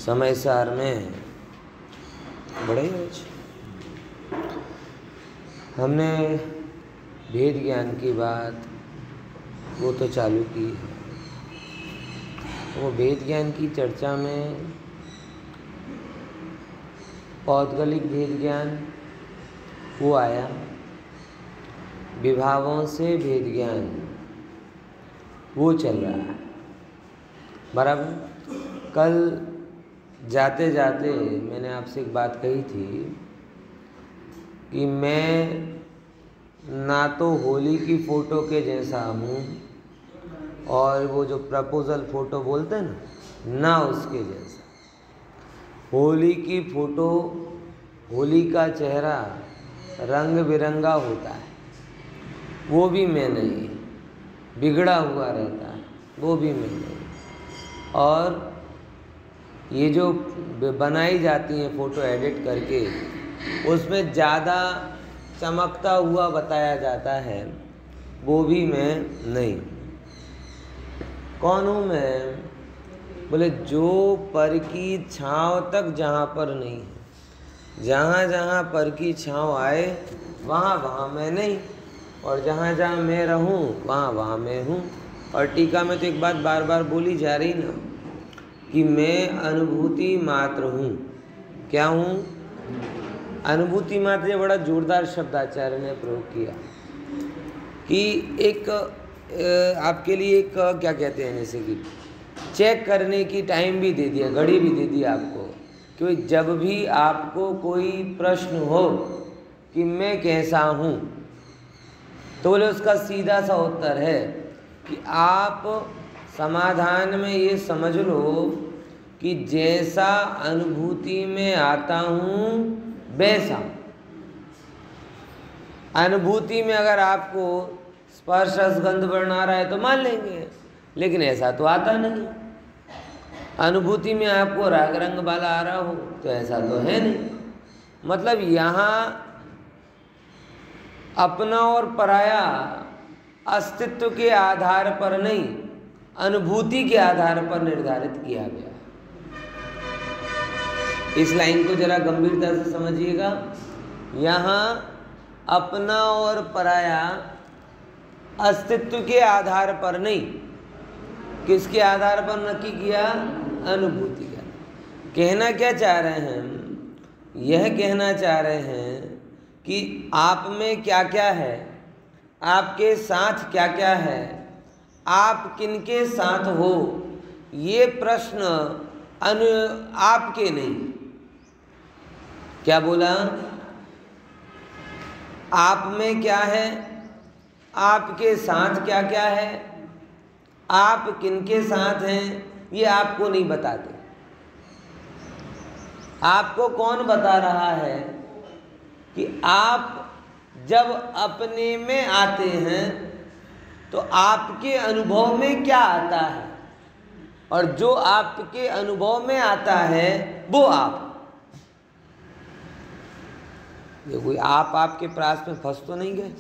समय सार में बड़े हमने भेद ज्ञान की बात वो तो चालू की है। वो भेद ज्ञान की चर्चा में पौद्गलिक भेद ज्ञान वो आया, विभावों से भेद ज्ञान वो चल रहा है। बराबर। कल जाते जाते मैंने आपसे एक बात कही थी कि मैं ना तो होली की फ़ोटो के जैसा हूँ और वो जो प्रपोजल फ़ोटो बोलते हैं ना उसके जैसा। होली की फ़ोटो, होली का चेहरा रंग बिरंगा होता है, वो भी मैं नहीं, बिगड़ा हुआ रहता है, वो भी मैं नहीं। और ये जो बनाई जाती हैं फ़ोटो एडिट करके, उसमें ज़्यादा चमकता हुआ बताया जाता है, वो भी मैं नहीं। कौन हूँ मैं? बोले जो पर की छाँव तक जहाँ पर नहीं है, जहाँ जहाँ पर की छाँव आए वहाँ वहाँ मैं नहीं, और जहाँ जहाँ मैं रहूँ वहाँ वहाँ मैं हूँ। और टीका में तो एक बात बार बार बोली जा रही ना कि मैं अनुभूति मात्र हूँ। क्या हूँ? अनुभूति मात्र। ये बड़ा जोरदार शब्द आचार्य ने प्रयोग किया कि एक आपके लिए एक क्या कहते हैं, जैसे कि चेक करने की टाइम भी दे दिया, घड़ी भी दे दिया आपको, कि जब भी आपको कोई प्रश्न हो कि मैं कैसा हूँ, तो बोले उसका सीधा सा उत्तर है कि आप समाधान में ये समझ लो कि जैसा अनुभूति में आता हूँ वैसा। अनुभूति में अगर आपको स्पर्श रसगंध वर्ण आ रहा है तो मान लेंगे, लेकिन ऐसा तो आता नहीं। अनुभूति में आपको राग रंग वाला आ रहा हो तो ऐसा तो है नहीं। मतलब यहाँ अपना और पराया अस्तित्व के आधार पर नहीं, अनुभूति के आधार पर निर्धारित किया गया। इस लाइन को जरा गंभीरता से समझिएगा। यहाँ अपना और पराया अस्तित्व के आधार पर नहीं, किसके आधार पर नक्की किया? अनुभूति का। कहना क्या चाह रहे हैं? यह कहना चाह रहे हैं कि आप में क्या क्या है, आपके साथ क्या क्या है, आप किनके साथ हो, ये प्रश्न आपके नहीं। क्या बोला? आप में क्या है, आपके साथ क्या क्या है, आप किनके साथ हैं, ये आपको नहीं बताते। आपको कौन बता रहा है कि आप जब अपने में आते हैं तो आपके अनुभव में क्या आता है, और जो आपके अनुभव में आता है वो आप। ये कोई आप आपके प्रास में फंस तो नहीं गए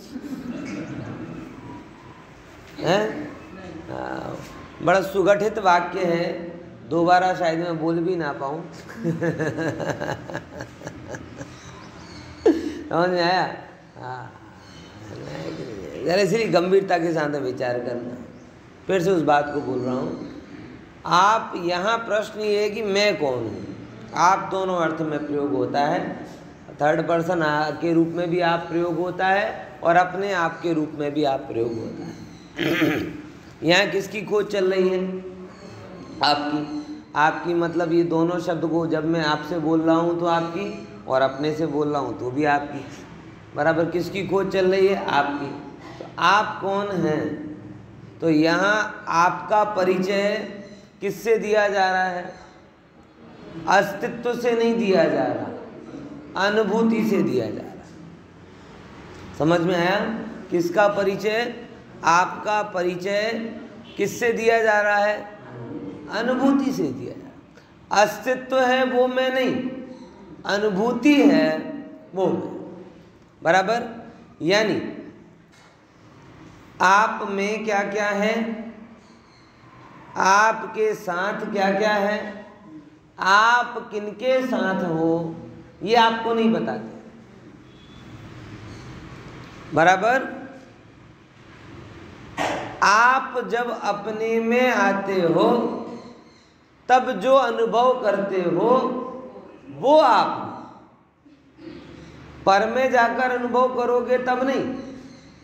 हैं? बड़ा सुगठित वाक्य है, दोबारा शायद मैं बोल भी ना पाऊँ। समझ में आया? हाँ, जरा इसलिए गंभीरता के साथ विचार करना। फिर से उस बात को बोल रहा हूँ। आप यहाँ प्रश्न ये है कि मैं कौन हूँ। आप दोनों अर्थ में प्रयोग होता है, थर्ड पर्सन के रूप में भी आप प्रयोग होता है और अपने आप के रूप में भी आप प्रयोग होता है। यहाँ किसकी खोज चल रही है? आपकी। आपकी मतलब ये दोनों शब्द को जब मैं आपसे बोल रहा हूँ तो आपकी, और अपने से बोल रहा हूँ तो भी आपकी। बराबर। किसकी खोज चल रही है? आपकी। तो आप कौन हैं? तो यहाँ आपका परिचय किससे दिया जा रहा है? अस्तित्व से नहीं दिया जा रहा, अनुभूति से दिया जा रहा। समझ में आया? किसका परिचय? आपका परिचय किससे दिया जा रहा है? अनुभूति से दिया जा रहा। अस्तित्व है वो मैं नहीं, अनुभूति है वो मैं। बराबर। यानी आप में क्या क्या है, आपके साथ क्या क्या है, आप किनके साथ हो ये आपको नहीं बताते। बराबर। आप जब अपने में आते हो तब जो अनुभव करते हो वो आप पर में जाकर अनुभव करोगे तब नहीं।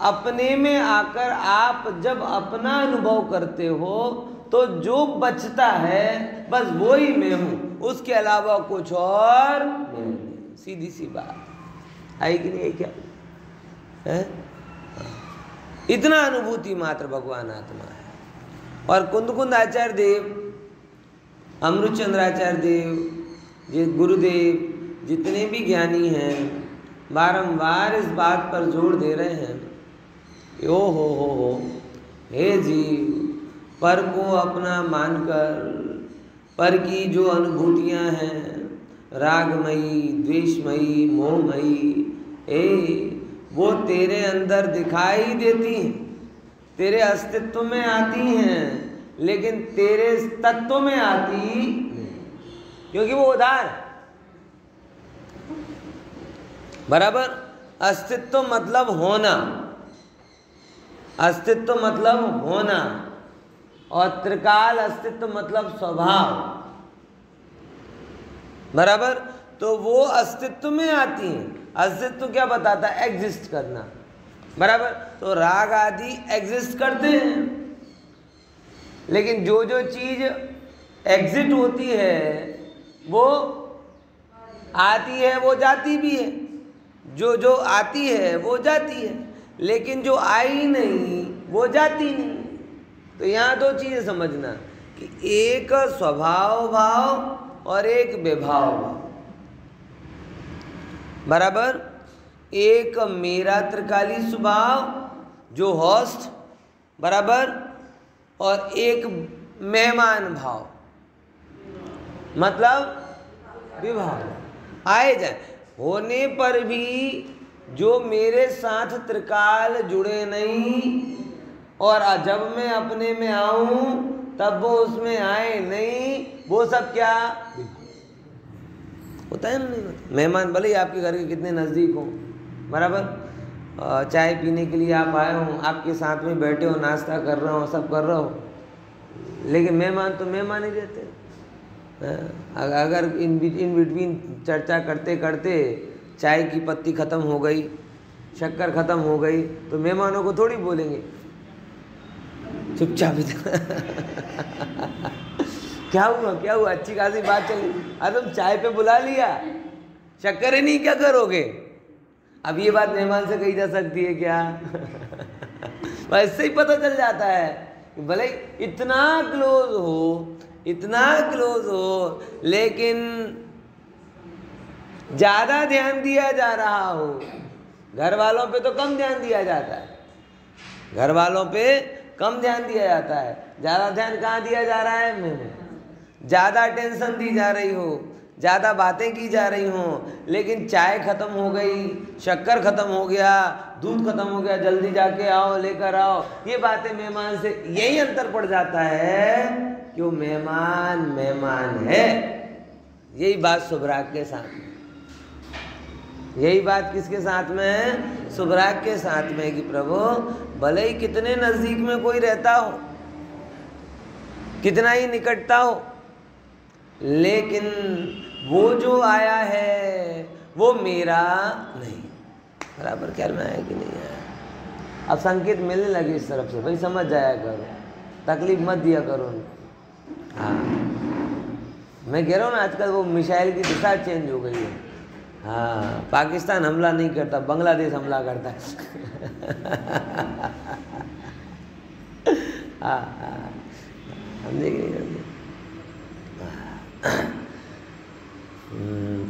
अपने में आकर आप जब अपना अनुभव करते हो तो जो बचता है बस वो ही मैं हूं, उसके अलावा कुछ और नहीं। सीधी सी बात आई कि नहीं? क्या है? इतना अनुभूति मात्र भगवान आत्मा है। और कुंद आचार्य देव, अमृत चंद्राचार्य देव, ये गुरुदेव जितने भी ज्ञानी हैं बारंबार इस बात पर जोर दे रहे हैं, ओ हो हे जीव, पर को अपना मानकर पर की जो अनुभूतियां हैं रागमयी, द्वेषमयी, मोहमयी, वो तेरे अंदर दिखाई देती हैं, तेरे अस्तित्व में आती हैं, लेकिन तेरे तत्व में आती नहीं, क्योंकि वो उधार। बराबर। अस्तित्व मतलब होना, अस्तित्व मतलब होना, और त्रिकाल अस्तित्व मतलब स्वभाव। बराबर। तो वो अस्तित्व में आती हैं। अस्तित्व क्या बताता है? एग्जिस्ट करना। बराबर। तो राग आदि एग्जिस्ट करते हैं, लेकिन जो जो चीज एग्जिट होती है वो आती है, वो जाती भी है। जो जो आती है वो जाती है, लेकिन जो आई नहीं वो जाती नहीं। तो यहाँ दो चीजें समझना कि एक स्वभाव भाव और एक विभाव भाव। बराबर। एक मेरा त्रिकाली स्वभाव जो होस्ट, बराबर, और एक मेहमान भाव मतलब विभाव। आए जाए होने पर भी जो मेरे साथ त्रिकाल जुड़े नहीं, और जब मैं अपने में आऊं तब वो उसमें आए नहीं, वो सब क्या होता है ना? नहीं होता। मेहमान भले ही आपके घर के कितने नज़दीक हो, बराबर, चाय पीने के लिए आप आए हो, आपके साथ में बैठे हो, नाश्ता कर रहे हो, सब कर रहे हो, लेकिन मेहमान तो मेहमान ही रहते हैं। अगर इन बिटवीन चर्चा करते करते चाय की पत्ती ख़त्म हो गई, शक्कर ख़त्म हो गई, तो मेहमानों को थोड़ी बोलेंगे चुपचाप क्या हुआ, अच्छी खासी बात चली, अरे तुम चाय पे बुला लिया, शक्कर ही नहीं, क्या करोगे? अब ये बात मेहमान से कही जा सकती है क्या? वैसे ही पता चल जाता है कि भले इतना क्लोज हो, लेकिन ज़्यादा ध्यान दिया जा रहा हो। घर वालों पे तो कम ध्यान दिया जाता है, घर वालों पे कम ध्यान दिया जाता है, ज़्यादा ध्यान कहाँ दिया जा रहा है? मैंने ज़्यादा टेंशन दी जा रही हो, ज़्यादा बातें की जा रही हों, लेकिन चाय ख़त्म हो गई, शक्कर ख़त्म हो गया, दूध ख़त्म हो गया, जल्दी जाके आओ, लेकर आओ, ये बातें मेहमान से, यही अंतर पड़ जाता है कि वो मेहमान है। यही बात शुभराग के साथ में, यही बात किसके साथ में है? शुभराग के साथ में, कि प्रभु भले ही कितने नज़दीक में कोई रहता हो, कितना ही निकटता हो, लेकिन वो जो आया है वो मेरा नहीं। बराबर ख्याल में आया कि नहीं आया? अब संकेत मिलने लगे इस तरफ से, भाई समझ जाया करो, तकलीफ मत दिया करो उनको। हाँ, मैं कह रहा हूँ ना, आजकल वो मिसाइल की दिशा चेंज हो गई है। हाँ, पाकिस्तान हमला नहीं करता, बांग्लादेश हमला करता है। हाँ, हम देखेंगे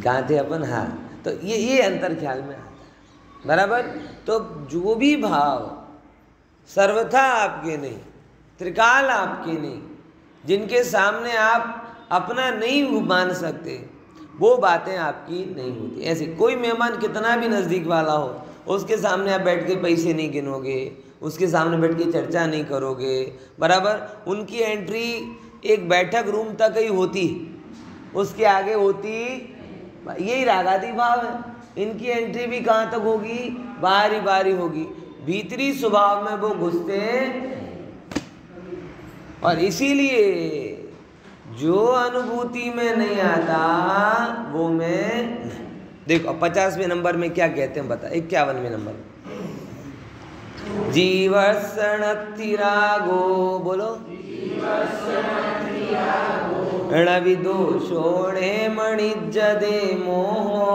कहाँ थे अपन? हाँ, तो ये अंतर ख्याल में आता है। बराबर। तो जो भी भाव सर्वथा आपके नहीं, त्रिकाल आपके नहीं, जिनके सामने आप अपना नहीं मान सकते, वो बातें आपकी नहीं होती। ऐसे कोई मेहमान कितना भी नज़दीक वाला हो, उसके सामने आप बैठ के पैसे नहीं गिनोगे, उसके सामने बैठ के चर्चा नहीं करोगे। बराबर। उनकी एंट्री एक बैठक रूम तक ही होती है, उसके आगे होती, यही रागादि भाव है। इनकी एंट्री भी कहाँ तक होगी? बाहरी बाहरी होगी, भीतरी स्वभाव में वो घुसते। और इसीलिए जो अनुभूति में नहीं आता वो मैं देखो 50वें नंबर में क्या कहते हैं बता। 51वें नंबर, जीवसणतिरागो, बोलो णविदोषोणे मणिज्जदे मोहो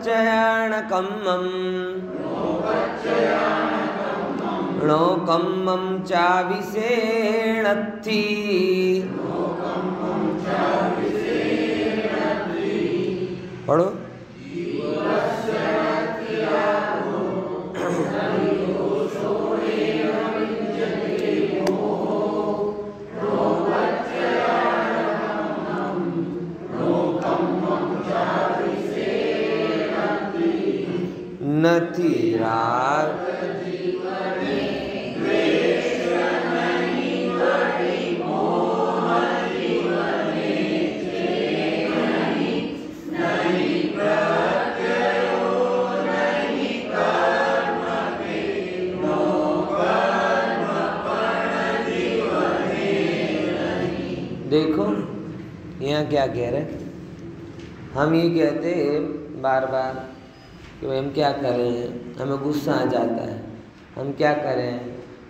णोपच्चयाणकम्मं णोकम्मं चाविसेणत्थि। पढ़ो। नथी राग देखो यहाँ क्या कह रहे हैं। हम ये कहते हैं बार बार कि भाई हम क्या करें, हमें गुस्सा आ जाता है, हम क्या करें,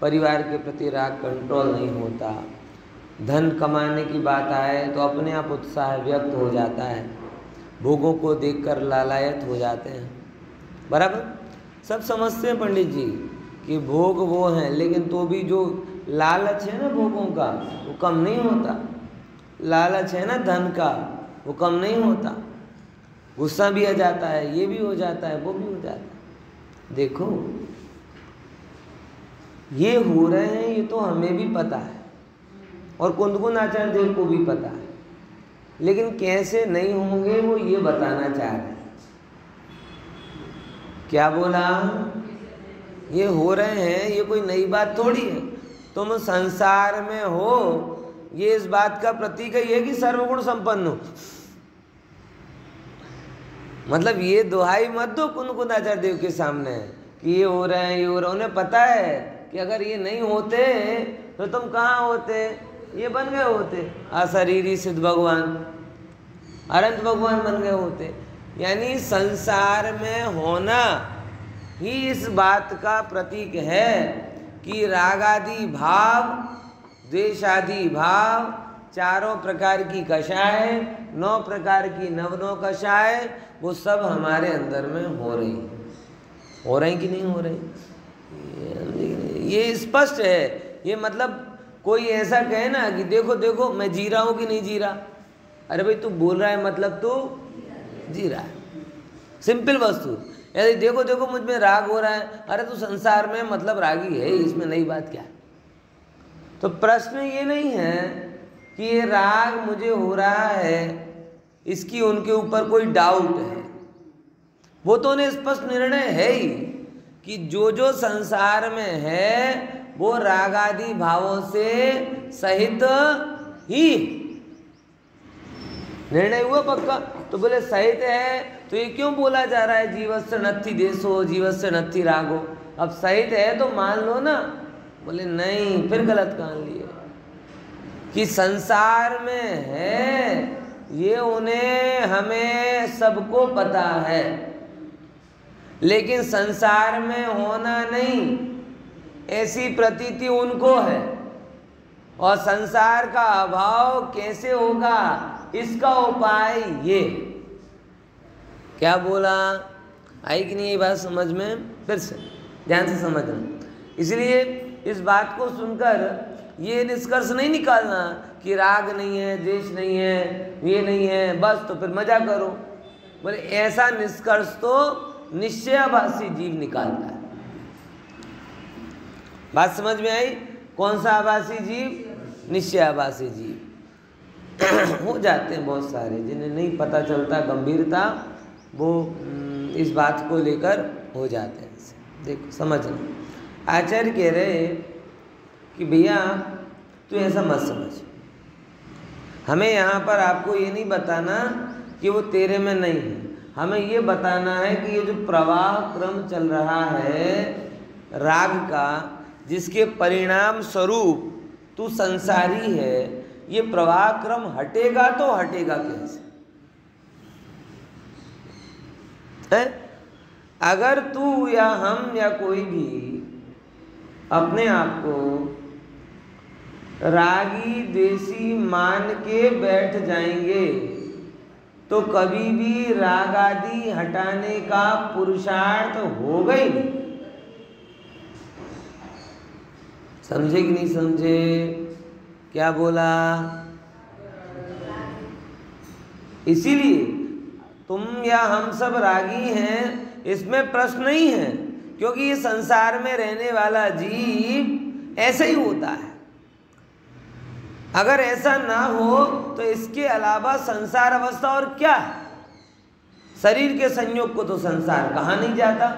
परिवार के प्रति राग कंट्रोल नहीं होता, धन कमाने की बात आए तो अपने आप उत्साह व्यक्त हो जाता है, भोगों को देखकर लालायत हो जाते हैं। बराबर सब समझते हैं पंडित जी कि भोग वो हैं, लेकिन तो भी जो लालच है ना भोगों का वो कम नहीं होता, लालच है ना धन का वो कम नहीं होता। गुस्सा भी आ जाता है, ये भी हो जाता है, वो भी हो जाता है। देखो ये हो रहे हैं, ये तो हमें भी पता है और कुंदकुंद आचार्य देव को भी पता है, लेकिन कैसे नहीं होंगे वो ये बताना चाह रहे हैं। क्या बोला? ये हो रहे हैं, ये कोई नई बात थोड़ी है। तुम संसार में हो, ये इस बात का प्रतीक है कि सर्वगुण संपन्न हो। मतलब ये दुहाई मत दो कुंदकुंद आचार्य देव के सामने कि ये हो रहे हैं, ये हो रहे हैं। उन्हें पता है कि अगर ये नहीं होते तो तुम कहाँ होते, ये बन गए होते अशरीरी सिद्ध भगवान, अनंत भगवान बन गए होते। यानी संसार में होना ही इस बात का प्रतीक है कि रागादि भाव, द्वेषादि भाव, चारों प्रकार की कषाय, 9 प्रकार की नवनों कषाय, वो सब हमारे अंदर में हो रही कि नहीं हो रही? ये स्पष्ट है। ये मतलब कोई ऐसा कहे ना कि देखो देखो मैं जी रहा हूँ कि नहीं जी रहा। अरे भाई तू बोल रहा है मतलब तू जी रहा है, सिंपल वस्तु। यदि देखो देखो मुझ में राग हो रहा है, अरे तू संसार में मतलब रागी है, इसमें नई बात क्या? तो प्रश्न ये नहीं है कि ये राग मुझे हो रहा है, इसकी उनके ऊपर कोई डाउट है। वो तो उन्हें स्पष्ट निर्णय है ही कि जो जो संसार में है वो रागादि भावों से सहित ही। निर्णय हुआ पक्का। तो बोले सहित है तो ये क्यों बोला जा रहा है जीवस्य नत्थि देशो जीवस्य नत्थि रागो? अब सहित है तो मान लो ना। बोले नहीं, फिर गलत कान लिए कि संसार में है ये उन्हें हमें सबको पता है, लेकिन संसार में होना नहीं ऐसी प्रतीति उनको है। और संसार का अभाव कैसे होगा इसका उपाय ये। क्या बोला? आई कि नहीं ये बात समझ में? फिर से ध्यान से समझना। इसलिए इस बात को सुनकर ये निष्कर्ष नहीं निकालना कि राग नहीं है, द्वेष नहीं है, ये नहीं है, बस तो फिर मजा करो। बोले ऐसा निष्कर्ष तो निश्चयाभासी जीव निकालता है। बात समझ में आई? कौन सा आभासी जीव? निश्चयाभासी जीव। हो जाते हैं बहुत सारे जिन्हें नहीं पता चलता गंभीरता, वो इस बात को लेकर हो जाते हैं। देखो समझना, आचार्य कह रहे कि कि भैया तू ऐसा मत समझ, हमें यहाँ पर आपको ये नहीं बताना कि वो तेरे में नहीं है, हमें ये बताना है कि ये जो प्रवाह क्रम चल रहा है राग का, जिसके परिणाम स्वरूप तू संसारी है, ये प्रवाह क्रम हटेगा तो हटेगा कैसे है? अगर तू या हम या कोई भी अपने आप को रागी द्वेषी मान के बैठ जाएंगे तो कभी भी राग आदि हटाने का पुरुषार्थ होगा ही नहीं। समझे कि नहीं समझे? क्या बोला? इसीलिए तुम या हम सब रागी हैं, इसमें प्रश्न नहीं है, क्योंकि ये संसार में रहने वाला जीव ऐसे ही होता है। अगर ऐसा ना हो तो इसके अलावा संसार अवस्था और क्या है? शरीर के संयोग को तो संसार कहा नहीं जाता,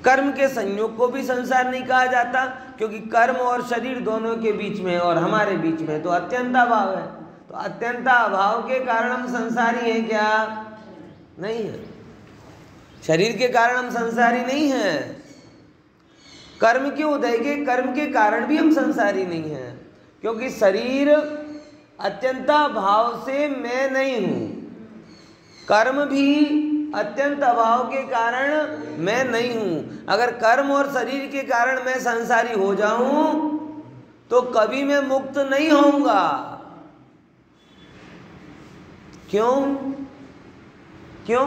कर्म के संयोग को भी संसार नहीं कहा जाता, क्योंकि कर्म और शरीर दोनों के बीच में और हमारे बीच में तो अत्यंताभाव है। तो अत्यंताभाव के कारण हम संसारी हैं क्या? नहीं है। शरीर के कारण हम संसारी नहीं हैं। कर्म के उदय के कर्म के कारण भी हम संसारी नहीं हैं, क्योंकि शरीर अत्यंता भाव से मैं नहीं हूँ, कर्म भी अत्यंत अभाव के कारण मैं नहीं हूँ। अगर कर्म और शरीर के कारण मैं संसारी हो जाऊं तो कभी मैं मुक्त नहीं होऊंगा। क्यों? क्यों?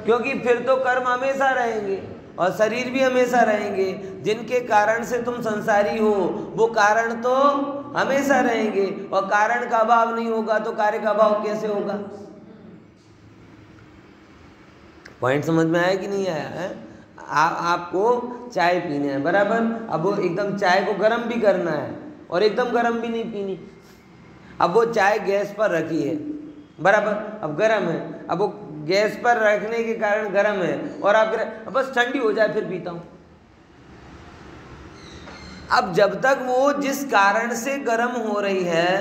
क्योंकि फिर तो कर्म हमेशा रहेंगे और शरीर भी हमेशा रहेंगे। जिनके कारण से तुम संसारी हो वो कारण तो हमेशा रहेंगे, और कारण का अभाव नहीं होगा तो कार्य का अभाव कैसे होगा? पॉइंट समझ में आया कि नहीं आया है? आपको चाय पीनी है, बराबर। अब वो एकदम चाय को गर्म भी करना है और एकदम गर्म भी नहीं पीनी। अब वो चाय गैस पर रखी है, बराबर, अब गर्म है। अब वो गैस पर रखने के कारण गर्म है और आप बस ठंडी हो जाए फिर पीता हूँ। अब जब तक वो जिस कारण से गर्म हो रही है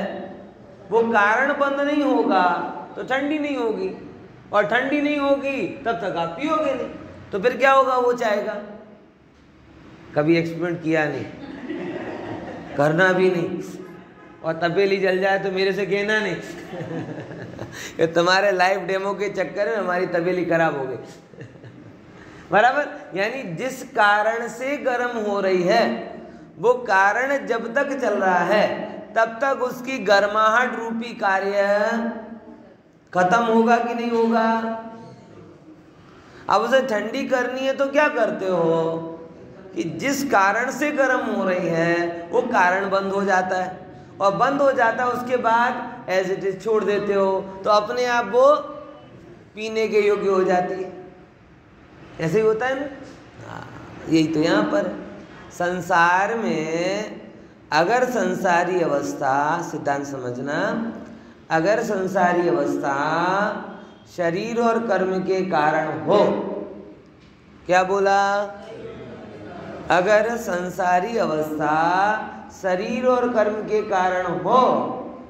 वो कारण बंद नहीं होगा तो ठंडी नहीं होगी, और ठंडी नहीं होगी तब तक आप पियोगे नहीं। तो फिर क्या होगा वो चाय का? कभी एक्सपेरिमेंट किया नहीं, करना भी नहीं, और तपेली जल जाए तो मेरे से कहना नहीं ये तुम्हारे लाइव डेमो के चक्कर में हमारी तपेली खराब हो गई बराबर। यानी जिस कारण से गर्म हो रही है वो कारण जब तक चल रहा है तब तक उसकी गर्माहट रूपी कार्य खत्म होगा कि नहीं होगा? अब उसे ठंडी करनी है तो क्या करते हो कि जिस कारण से गर्म हो रही है वो कारण बंद हो जाता है, और बंद हो जाता है उसके बाद एज इट इज छोड़ देते हो तो अपने आप वो पीने के योग्य हो जाती है। ऐसे ही होता है ना? यही तो यहाँ पर संसार में अगर संसारी अवस्था, सिद्धांत समझना, अगर संसारी अवस्था शरीर और कर्म के कारण हो, क्या बोला? अगर संसारी अवस्था शरीर और कर्म के कारण हो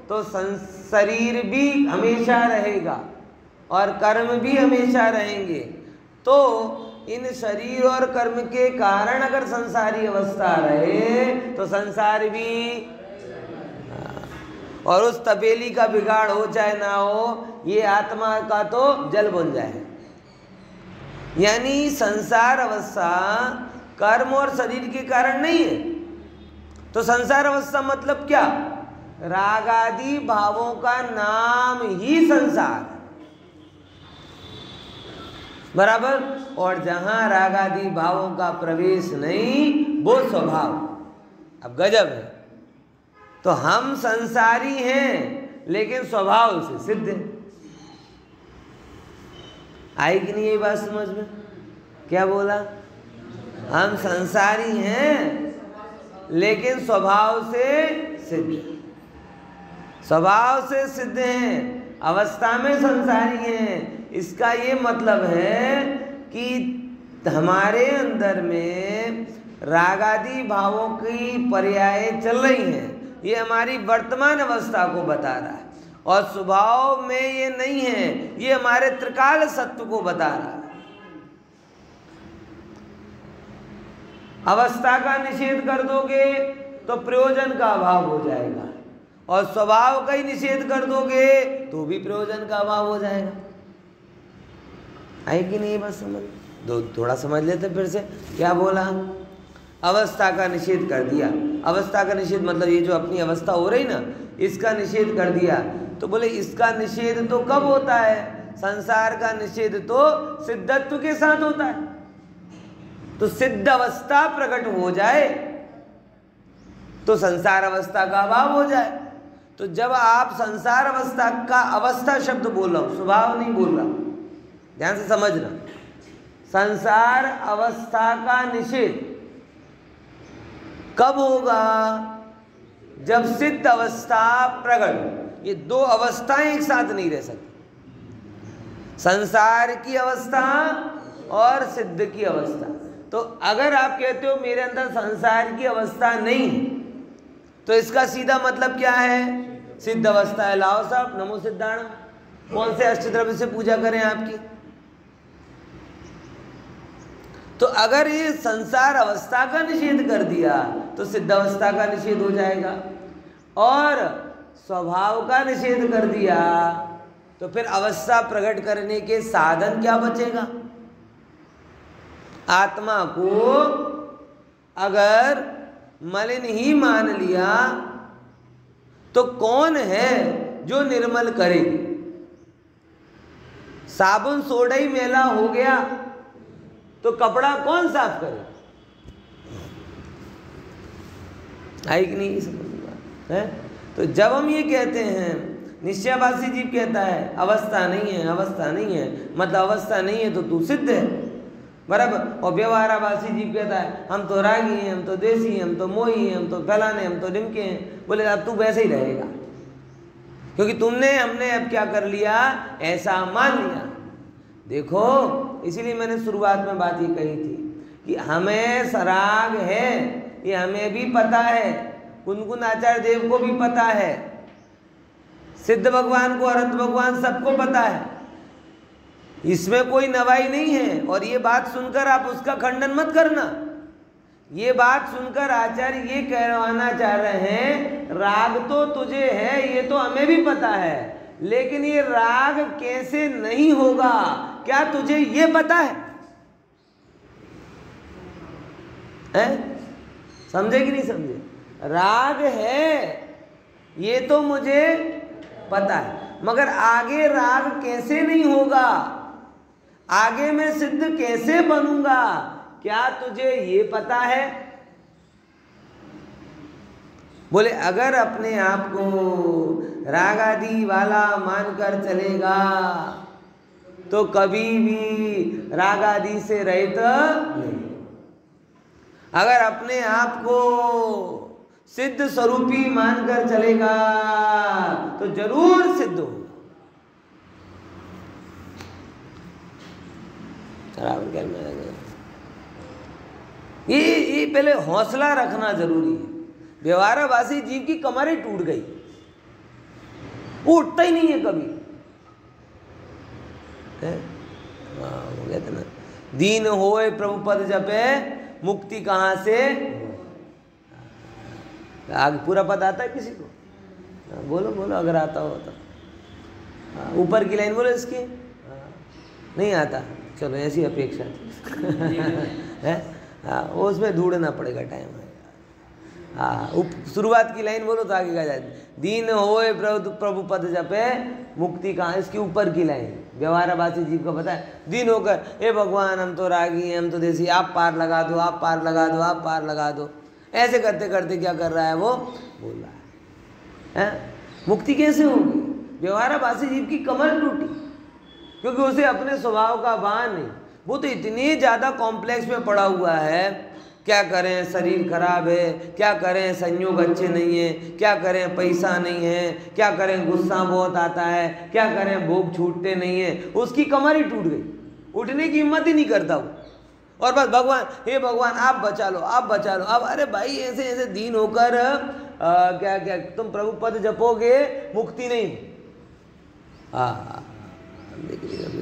तो शरीर भी हमेशा रहेगा और कर्म भी हमेशा रहेंगे। तो इन शरीर और कर्म के कारण अगर संसारी अवस्था रहे तो संसार भी, और उस तपेली का बिगाड़ हो चाहे ना हो, ये आत्मा का तो जल बन जाए। यानी संसार अवस्था कर्म और शरीर के कारण नहीं है। तो संसार अवस्था मतलब क्या? राग आदि भावों का नाम ही संसार, बराबर। और जहां राग आदि भावों का प्रवेश नहीं वो स्वभाव। अब गजब है। तो हम संसारी हैं लेकिन स्वभाव से सिद्ध है। आई कि नहीं ये बात समझ में? क्या बोला? हम संसारी हैं लेकिन स्वभाव से सिद्ध, स्वभाव से सिद्ध हैं, अवस्था में संसारी हैं। इसका ये मतलब है कि हमारे अंदर में राग आदि भावों की पर्याय चल रही हैं, ये हमारी वर्तमान अवस्था को बता रहा है, और स्वभाव में ये नहीं है, ये हमारे त्रिकाल सत्व को बता रहा है। अवस्था का निषेध कर दोगे तो प्रयोजन का अभाव हो जाएगा, और स्वभाव का ही निषेध कर दोगे तो भी प्रयोजन का अभाव हो जाएगा। है कि नहीं? बस समझ दो, थोड़ा समझ लेते फिर से। क्या बोला? अवस्था का निषेध कर दिया। अवस्था का निषेध मतलब ये जो अपनी अवस्था हो रही ना, इसका निषेध कर दिया। तो बोले इसका निषेध तो कब होता है? संसार का निषेध तो सिद्धत्व के साथ होता है। तो सिद्ध अवस्था प्रकट हो जाए तो संसार अवस्था का अभाव हो जाए। तो जब आप संसार अवस्था का, अवस्था शब्द बोल रहा हूं, स्वभाव नहीं बोल रहा, ध्यान से समझना। संसार अवस्था का निषेध कब होगा? जब सिद्ध अवस्था प्रकट। ये दो अवस्थाएं एक साथ नहीं रह सकती, संसार की अवस्था और सिद्ध की अवस्था। तो अगर आप कहते हो मेरे अंदर संसार की अवस्था नहीं, तो इसका सीधा मतलब क्या है? सिद्ध अवस्था है। लाओ साहब, नमो सिद्धार्थ, कौन से अष्टद्रव्य से पूजा करें आपकी? तो अगर ये संसार अवस्था का निषेध कर दिया तो सिद्ध अवस्था का निषेध हो जाएगा, और स्वभाव का निषेध कर दिया तो फिर अवस्था प्रकट करने के साधन क्या बचेगा? आत्मा को अगर मलिन ही मान लिया तो कौन है जो निर्मल करेगी? साबुन सोडा ही मैला हो गया तो कपड़ा कौन साफ करे? आई कि नहीं? समझ है? तो जब हम ये कहते हैं, निश्चयवासी जीव कहता है अवस्था नहीं है, अवस्था नहीं है, मतलब अवस्था नहीं है तो तू सिद्ध है, बराबर। और व्यवहारावासी जीव कहता है हम तो रागी हैं, हम तो द्वेषी हैं, हम तो मोही हैं, हम तो फलाने, हम तो डिमके हैं। बोले अब तू वैसे ही रहेगा, क्योंकि हमने अब क्या कर लिया? ऐसा मान लिया। देखो, इसीलिए मैंने शुरुआत में बात ये कही थी कि हमें सराग है, ये हमें भी पता है, कुनकुन आचार्य देव को भी पता है, सिद्ध भगवान को, अनंत भगवान सबको पता है, इसमें कोई नवाई नहीं है। और ये बात सुनकर आप उसका खंडन मत करना। ये बात सुनकर आचार्य ये कहवाना चाह रहे हैं राग तो तुझे है, ये तो हमें भी पता है, लेकिन ये राग कैसे नहीं होगा, क्या तुझे ये पता है? समझे कि नहीं समझे? राग है ये तो मुझे पता है, मगर आगे राग कैसे नहीं होगा, आगे मैं सिद्ध कैसे बनूंगा, क्या तुझे ये पता है? बोले अगर अपने आप को राग आदि वाला मानकर चलेगा तो कभी भी राग आदि से रहित नहीं। अगर अपने आप को सिद्ध स्वरूपी मानकर चलेगा तो जरूर सिद्ध होगा। ये पहले हौसला रखना जरूरी है। व्यवहारावासी जीव की कमर ही टूट गई, वो उठता ही नहीं है कभी। हो गया था ना, दीन होए प्रभु पद जपे मुक्ति कहाँ से? आगे पूरा पद आता है किसी को? बोलो बोलो अगर आता हो तो। ऊपर की लाइन बोलो इसकी। नहीं आता, चलो ऐसी अपेक्षा है। वो उसमें ढूंढना पड़ेगा, टाइम है। शुरुआत की लाइन बोलो तो आगे का जाए। दीन होए प्रभु पद जपे मुक्ति कहाँ? इसकी ऊपर की लाइन व्यवहारावासी जीव को पता है। दीन होकर हे भगवान हम तो रागी हैं, हम तो देसी, आप पार लगा दो, आप पार लगा दो, आप पार लगा दो। ऐसे करते करते क्या कर रहा है? वो बोल रहा है मुक्ति कैसे होगी? व्यवहारावासी जीव की कमर टूटी क्योंकि उसे अपने स्वभाव का भान नहीं। वो तो इतने ज़्यादा कॉम्प्लेक्स में पड़ा हुआ है, क्या करें शरीर खराब है, क्या करें संयोग अच्छे नहीं है, क्या करें पैसा नहीं है, क्या करें गुस्सा बहुत आता है, क्या करें भोग छूटते नहीं है। उसकी कमर ही टूट गई, उठने की हिम्मत ही नहीं करता और बस भगवान, हे भगवान आप बचा लो, आप बचा लो। अब अरे भाई ऐसे ऐसे दीन होकर क्या क्या तुम प्रभु पद जपोगे मुक्ति नहीं। हाँ,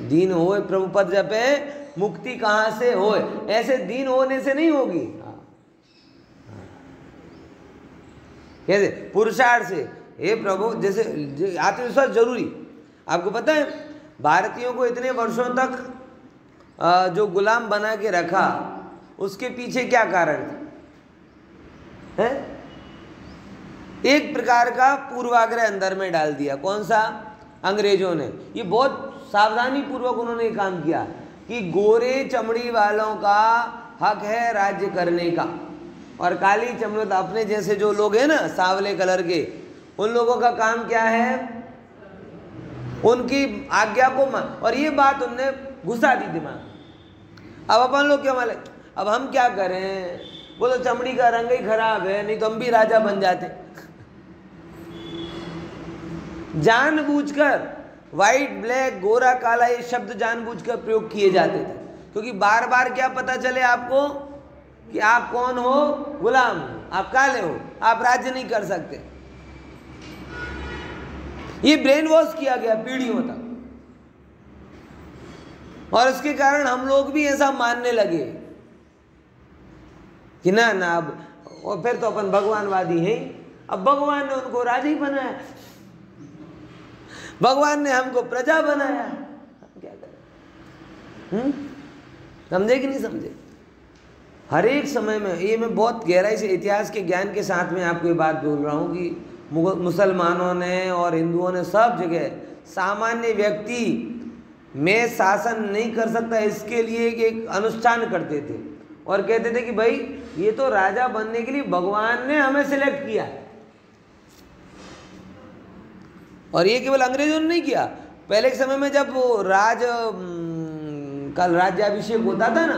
दीन होए प्रभु पद जपे मुक्ति कहाँ से होए, ऐसे दीन होने से नहीं होगी। कैसे? पुरुषार्थ से। हे प्रभु, जैसे आत्मविश्वास जरूरी। आपको पता है भारतीयों को इतने वर्षों तक जो गुलाम बना के रखा, उसके पीछे क्या कारण है? एक प्रकार का पूर्वाग्रह अंदर में डाल दिया। कौन सा? अंग्रेजों ने। ये बहुत सावधानी पूर्वक उन्होंने काम किया कि गोरे चमड़ी वालों का हक है राज्य करने का, और काली चमड़ी अपने जैसे जो लोग हैं ना, सांवले कलर के, उन लोगों का काम क्या है? उनकी आज्ञा को मान। और ये बात उनने घुसा दी दिमाग। अब अपन लोग क्या माले, अब हम क्या करें? बोलो चमड़ी का रंग ही खराब है, नहीं तो हम भी राजा बन जाते। जानबूझकर वाइट ब्लैक गोरा काला ये शब्द जानबूझकर प्रयोग किए जाते थे, क्योंकि बार बार क्या पता चले आपको कि आप कौन हो? गुलाम, आप काले हो, आप राज्य नहीं कर सकते। ये ब्रेन वॉश किया गया पीढ़ियों तक, और इसके कारण हम लोग भी ऐसा मानने लगे कि ना ना अब, और फिर तो अपन भगवानवादी हैं। अब भगवान ने उनको राजा ही बनाया, भगवान ने हमको प्रजा बनाया, क्या करें? समझे कि नहीं समझे? हर एक समय में, ये मैं बहुत गहराई से इतिहास के ज्ञान के साथ में आपको ये बात बोल रहा हूँ कि मुसलमानों ने और हिंदुओं ने सब जगह सामान्य व्यक्ति में शासन नहीं कर सकता, इसके लिए एक अनुष्ठान करते थे और कहते थे कि भाई ये तो राजा बनने के लिए भगवान ने हमें सिलेक्ट किया। और ये केवल अंग्रेजों ने नहीं किया, पहले के समय में जब वो राज्याभिषेक होता था ना,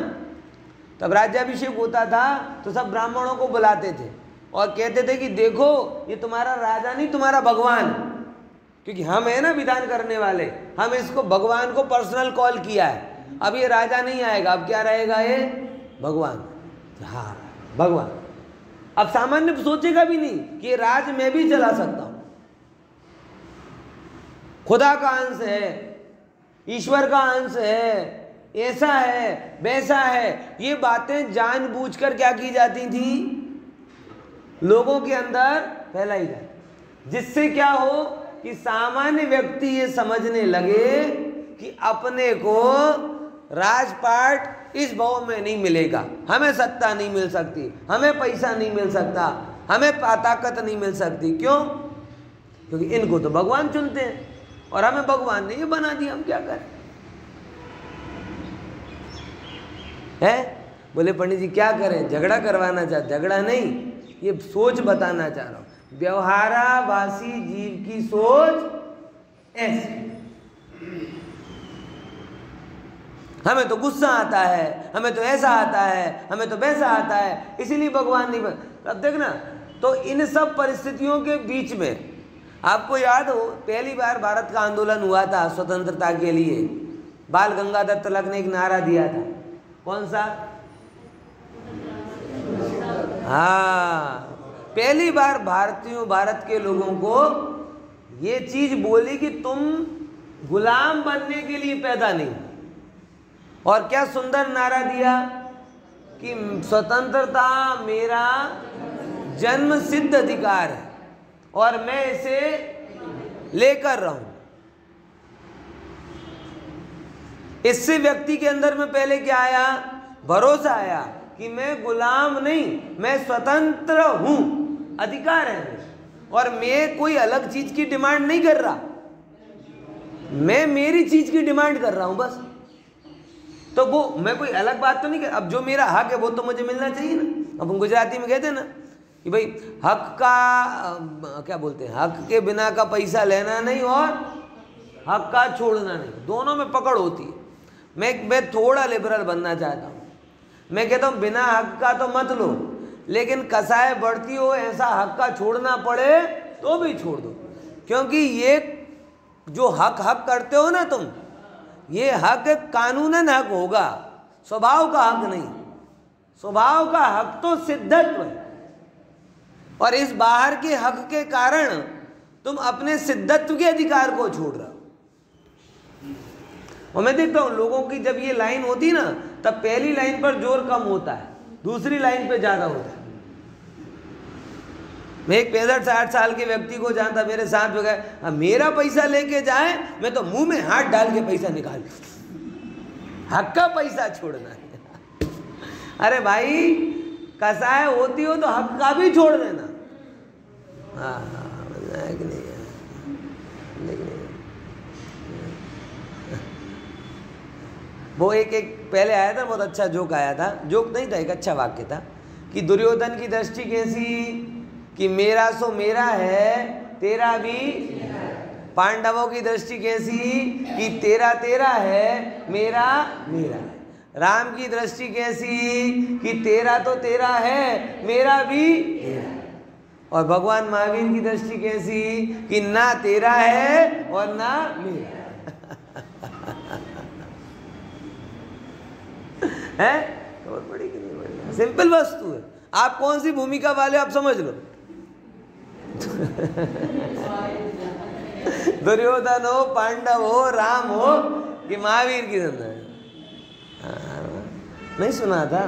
तब राज्याभिषेक होता था तो सब ब्राह्मणों को बुलाते थे और कहते थे कि देखो ये तुम्हारा राजा नहीं, तुम्हारा भगवान, क्योंकि हम है ना विधान करने वाले, हम इसको भगवान को पर्सनल कॉल किया है। अब ये राजा नहीं आएगा, अब क्या रहेगा? ये भगवान। हाँ, भगवान। अब सामान्य सोचेगा भी नहीं कि ये राज मैं भी चला सकता हूं, खुदा का अंश है, ईश्वर का अंश है, ऐसा है वैसा है। ये बातें जानबूझकर क्या की जाती थी? लोगों के अंदर फैलाई जाती, जिससे क्या हो कि सामान्य व्यक्ति ये समझने लगे कि अपने को राजपाट इस भाव में नहीं मिलेगा, हमें सत्ता नहीं मिल सकती, हमें पैसा नहीं मिल सकता, हमें ताकत नहीं मिल सकती। क्यों? क्योंकि इनको तो भगवान चुनते हैं और हमें भगवान ने ये बना दिया, हम क्या करें? है? बोले पंडित जी क्या करें? झगड़ा करवाना चाह, झगड़ा नहीं, ये सोच बताना चाह रहा हूं। व्यवहाराभासी जीव की सोच ऐसी, हमें तो गुस्सा आता है, हमें तो ऐसा आता है, हमें तो वैसा आता है, इसीलिए भगवान नहीं बन। अब देखना, तो इन सब परिस्थितियों के बीच में आपको याद हो पहली बार भारत का आंदोलन हुआ था स्वतंत्रता के लिए, बाल गंगाधर तिलक ने एक नारा दिया था। कौन सा? हाँ, पहली बार भारत के लोगों को ये चीज बोली कि तुम गुलाम बनने के लिए पैदा नहीं। और क्या सुंदर नारा दिया कि स्वतंत्रता मेरा जन्म सिद्ध अधिकार है और मैं इसे लेकर रहूं। इससे व्यक्ति के अंदर में पहले क्या आया? भरोसा आया कि मैं गुलाम नहीं, मैं स्वतंत्र हूं, अधिकार है और मैं कोई अलग चीज की डिमांड नहीं कर रहा, मैं मेरी चीज की डिमांड कर रहा हूं बस। तो वो मैं कोई अलग बात तो नहीं कर, अब जो मेरा हक है वो तो मुझे मिलना चाहिए ना। अब हम गुजराती में कहते हैं ना कि भाई हक का क्या बोलते हैं, हक के बिना का पैसा लेना नहीं और हक का छोड़ना नहीं, दोनों में पकड़ होती है। मैं थोड़ा लिबरल बनना चाहता हूँ, मैं कहता हूँ बिना हक का तो मत लो, लेकिन कसाई बढ़ती हो ऐसा हक का छोड़ना पड़े तो भी छोड़ दो, क्योंकि ये जो हक करते हो ना तुम, ये हक कानूनन हक होगा, स्वभाव का हक नहीं। स्वभाव का हक तो सिद्धत्व है, और इस बाहर के हक के कारण तुम अपने सिद्धत्व के अधिकार को छोड़ रहे हो। और मैं देखता हूं लोगों की जब ये लाइन होती ना, तब पहली लाइन पर जोर कम होता है, दूसरी लाइन पे ज्यादा होता है। मैं एक 65-60 साल के व्यक्ति को जानता, मेरे साथ में गए, मेरा पैसा लेके जाए मैं तो मुंह में हाथ डाल के पैसा निकाल, हक का पैसा छोड़ना है। अरे भाई कसाय होती हो तो हक का भी छोड़ देना। हाँ कि नहीं है, लेकिन वो एक पहले आया था, बहुत अच्छा जोक आया था, जोक नहीं था, एक अच्छा वाक्य था कि दुर्योधन की दृष्टि कैसी कि मेरा सो मेरा है, तेरा भी। पांडवों की दृष्टि कैसी कि तेरा तेरा है, मेरा मेरा है। राम की दृष्टि कैसी कि तेरा तो तेरा है, मेरा भी तेरा है। और भगवान महावीर की दृष्टि कैसी कि ना तेरा है और ना मेरा है। खबर पड़ी कि नहीं पड़ी? सिंपल वस्तु है। आप कौन सी भूमिका वाले आप समझ लो। दुर्योधन हो, पांडव हो, राम हो कि महावीर की धंधा। नहीं सुना था,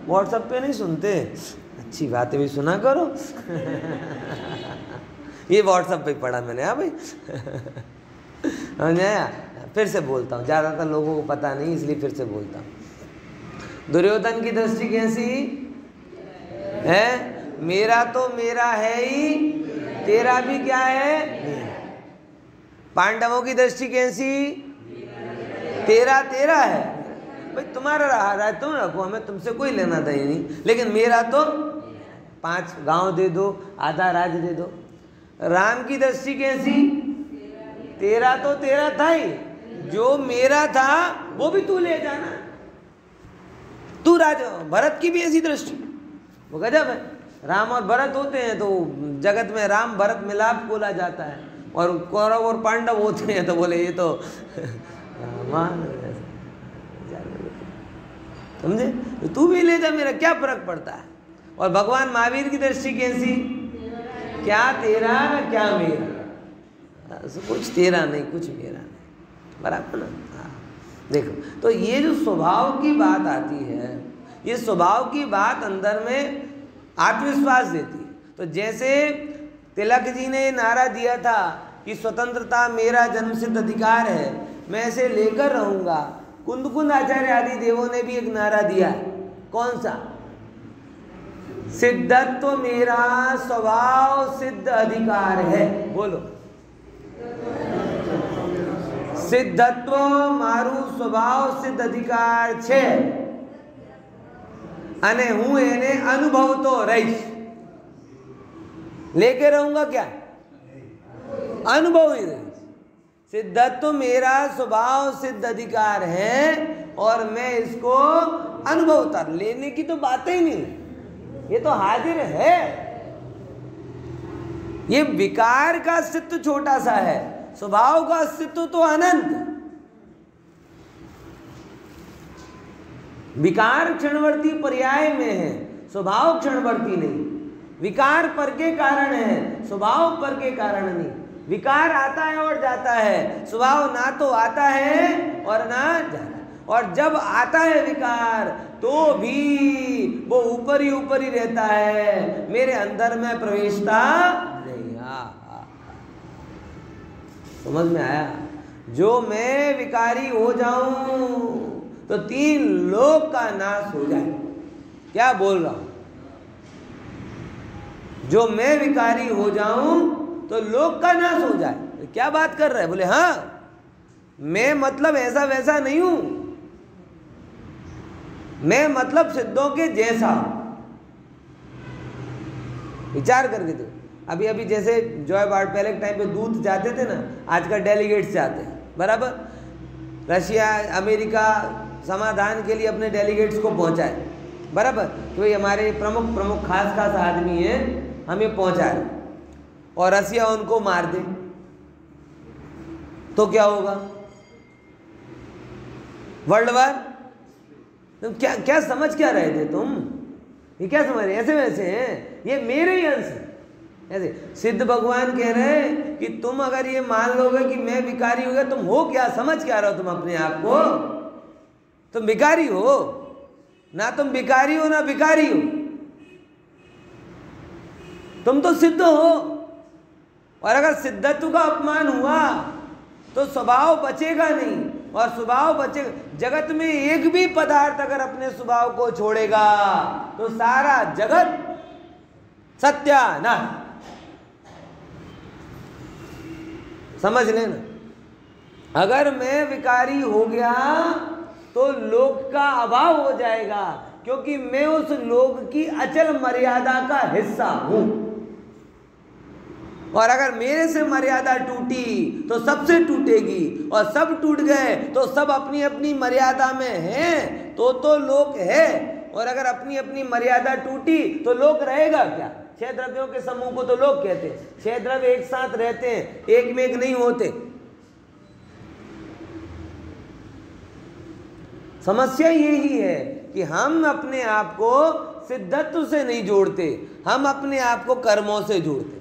व्हाट्सएप पे नहीं सुनते, अच्छी बातें भी सुना करो। ये व्हाट्सएप पे पढ़ा मैंने। हाँ भाई फिर से बोलता हूँ, ज़्यादातर लोगों को पता नहीं इसलिए फिर से बोलता हूँ। दुर्योधन की दृष्टि कैसी है? मेरा तो मेरा है ही, तेरा भी क्या है? पांडवों की दृष्टि कैसी? तेरा तेरा है, भाई तुम्हारा रहा है तुम रखो, हमें तुमसे कोई लेना देना नहीं, लेकिन मेरा तो 5 गांव दे दो, आधा राज्य दे दो। राम की दृष्टि कैसी? तेरा तो तेरा था ही, जो मेरा था वो भी तू ले जाना, तू राजा। भरत की भी ऐसी दृष्टि, वो गजब है। राम और भरत होते हैं तो जगत में राम भरत मिलाप बोला जाता है, और कौरव और पांडव होते हैं तो बोले ये तो समझे, तो तू भी ले जा, मेरा क्या फर्क पड़ता है। और भगवान महावीर की दृष्टि कैसी? क्या तेरा ना क्या मेरा, कुछ तेरा नहीं कुछ मेरा नहीं, बराबर ना। हाँ देखो, तो ये जो स्वभाव की बात आती है, ये स्वभाव की बात अंदर में आत्मविश्वास देती है। तो जैसे तिलक जी ने नारा दिया था कि स्वतंत्रता मेरा जन्मसिद्ध अधिकार है, मैं इसे लेकर रहूंगा। कुंद आचार्य आदि देवों ने भी एक नारा दिया, कौन सा? सिद्धत्व मेरा स्वभाव सिद्ध अधिकार है। बोलो, सिद्धत्व मारू स्वभाव सिद्ध अधिकार छे અને હું એને અનુભવતો રહીશ। लेके रहूंगा क्या? अनुभव ही रहीश। सिद्धत्व मेरा स्वभाव सिद्ध अधिकार है और मैं इसको अनुभवता, लेने की तो बात ही नहीं, ये तो हाजिर है। ये विकार का अस्तित्व छोटा सा है, स्वभाव का अस्तित्व तो अनंत। विकार क्षणवर्ती पर्याय में है, स्वभाव क्षणवर्ती नहीं। विकार पर के कारण है, स्वभाव पर के कारण नहीं। विकार आता है और जाता है, स्वभाव ना तो आता है और ना जाता। और जब आता है विकार तो भी वो ऊपर ही रहता है, मेरे अंदर में प्रवेशता नहीं। समझ में आया? जो मैं विकारी हो जाऊं तो 3 लोक का नाश हो जाए। क्या बोल रहा हूं? जो मैं विकारी हो जाऊं तो लोक का नाश हो जाए। क्या बात कर रहा है? बोले हाँ, मैं मतलब ऐसा वैसा नहीं हूं, मैं मतलब सिद्धों के जैसा। विचार करके दो। अभी जैसे जॉय बार्ट पहले के टाइम पे दूत जाते थे ना, आजकल डेलीगेट्स जाते हैं, बराबर। रशिया अमेरिका समाधान के लिए अपने डेलीगेट्स को पहुंचाए, बराबर, कि भाई हमारे प्रमुख खास आदमी है, हमें पहुंचाए, और रसिया उनको मार दे तो क्या होगा? World war. तुम क्या क्या समझ क्या रहे थे तुम? ये क्या समझ रहे? ऐसे वैसे हैं, ये मेरे ही अंश है। ऐसे सिद्ध भगवान कह रहे हैं कि तुम अगर ये मान लोगे कि मैं भिखारी हो गया, तुम हो क्या, समझ क्या रहे हो तुम अपने आप को? तुम भिखारी हो ना, तुम भिखारी हो ना भिखारी हो, तुम तो सिद्ध हो। और अगर सिद्धत्व का अपमान हुआ तो स्वभाव बचेगा नहीं, और स्वभाव बचेगा। जगत में एक भी पदार्थ अगर अपने स्वभाव को छोड़ेगा तो सारा जगत सत्यानाश। समझ लेना, अगर मैं विकारी हो गया तो लोक का अभाव हो जाएगा, क्योंकि मैं उस लोक की अचल मर्यादा का हिस्सा हूं। और अगर मेरे से मर्यादा टूटी तो सबसे टूटेगी, और सब टूट गए तो सब अपनी अपनी मर्यादा में हैं, तो लोक है। और अगर अपनी अपनी मर्यादा टूटी तो लोक रहेगा क्या? छह द्रव्यों के समूह को तो लोक कहते हैं। छह द्रव्य एक साथ रहते हैं, एक में एक नहीं होते। समस्या यही है कि हम अपने आप को सिद्धत्व से नहीं जोड़ते, हम अपने आप को कर्मों से जोड़ते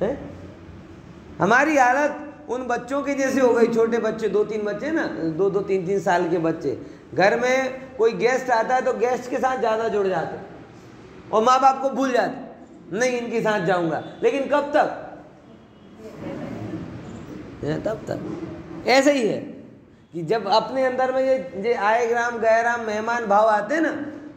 हैं। हमारी हालत उन बच्चों के जैसे हो गई, छोटे बच्चे, 2-3 बच्चे ना, 2-2, 3-3 साल के बच्चे, घर में कोई गेस्ट आता है तो गेस्ट के साथ ज़्यादा जुड़ जाते और माँ बाप को भूल जाते, नहीं इनके साथ जाऊंगा। लेकिन कब तक? तब तक। ऐसे ही है कि जब अपने अंदर में ये आए राम गए राम मेहमान भाव आते हैं ना,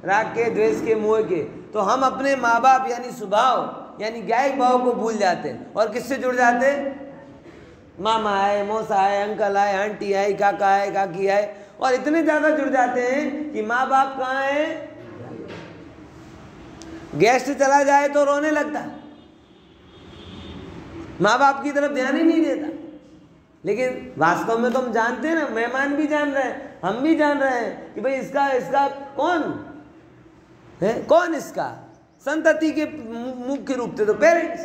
राग के, द्वेष के, मोह के, तो हम अपने माँ बाप यानी स्वभाव यानी गायक भाव को भूल जाते हैं। और किससे जुड़ जाते हैं? मामा आए, मौसा आए, अंकल आए, आंटी आई, काका आए, काकी आए, और इतने ज्यादा जुड़ जाते हैं कि माँ बाप कहाँ है? गेस्ट चला जाए तो रोने लगता, माँ बाप की तरफ ध्यान ही नहीं देता। लेकिन वास्तव में तो हम जानते हैं ना, मेहमान भी जान रहे हैं, हम भी जान रहे हैं कि भाई इसका कौन है, कौन इसका संतति के मुख्य रूप से तो पेरेंट्स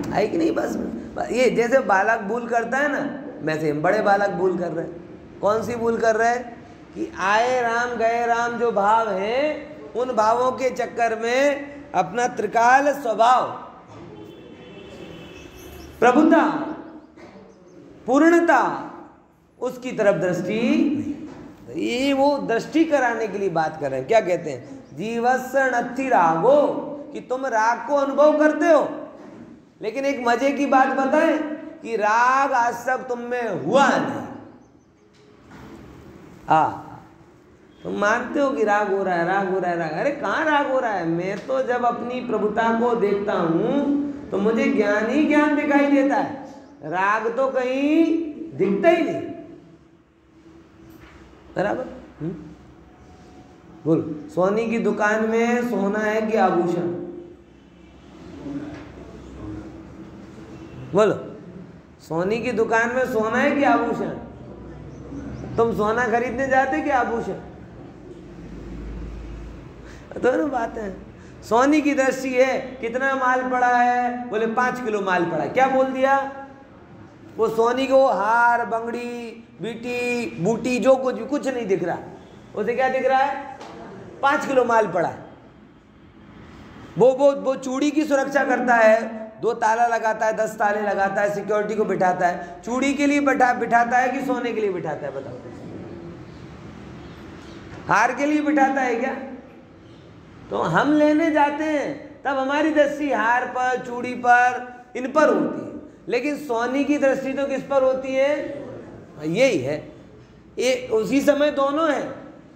है कि नहीं। बस ये जैसे बालक भूल करता है ना, वैसे हम बड़े बालक भूल कर रहे हैं। कौन सी भूल कर रहे हैं? कि आए राम गए राम जो भाव हैं, उन भावों के चक्कर में अपना त्रिकाल स्वभाव, प्रभुता, पूर्णता, उसकी तरफ दृष्टि, ये वो दृष्टि कराने के लिए बात कर रहे हैं। क्या कहते हैं? जीवस्य नत्थि रागो, कि तुम राग को अनुभव करते हो। लेकिन एक मजे की बात बताएं कि राग आज तक तुम में हुआ नहीं। तुम मानते हो कि राग हो रहा है, राग हो रहा है, राग, अरे कहाँ राग हो रहा है? मैं तो जब अपनी प्रभुता को देखता हूं तो मुझे ज्ञान ही ज्ञान दिखाई देता है, राग तो कहीं दिखता ही नहीं। बराबर? बोल, सोनी की दुकान में सोना है कि आभूषण? बोलो, सोनी की दुकान में सोना है कि आभूषण? तुम सोना खरीदने जाते कि आभूषण? दोनों बातें हैं। सोनी की दृष्टि है, कितना माल पड़ा है? बोले 5 किलो माल पड़ा है। क्या बोल दिया? वो सोनी को हार, बंगड़ी, बीटी, बूटी, जो कुछ नहीं दिख रहा, उसे क्या दिख रहा है? 5 किलो माल पड़ा है। वो चूड़ी की सुरक्षा करता है, 2 ताला लगाता है, 10 ताले लगाता है, सिक्योरिटी को बिठाता है। चूड़ी के लिए बिठाता है कि सोने के लिए बिठाता है? बताओ। हार के लिए बिठाता है क्या? तो हम लेने जाते हैं तब हमारी दृष्टि हार पर, चूड़ी पर, इन पर होती है। लेकिन सोनी की दृष्टि तो किस पर होती है? यही है, ये उसी समय दोनों है,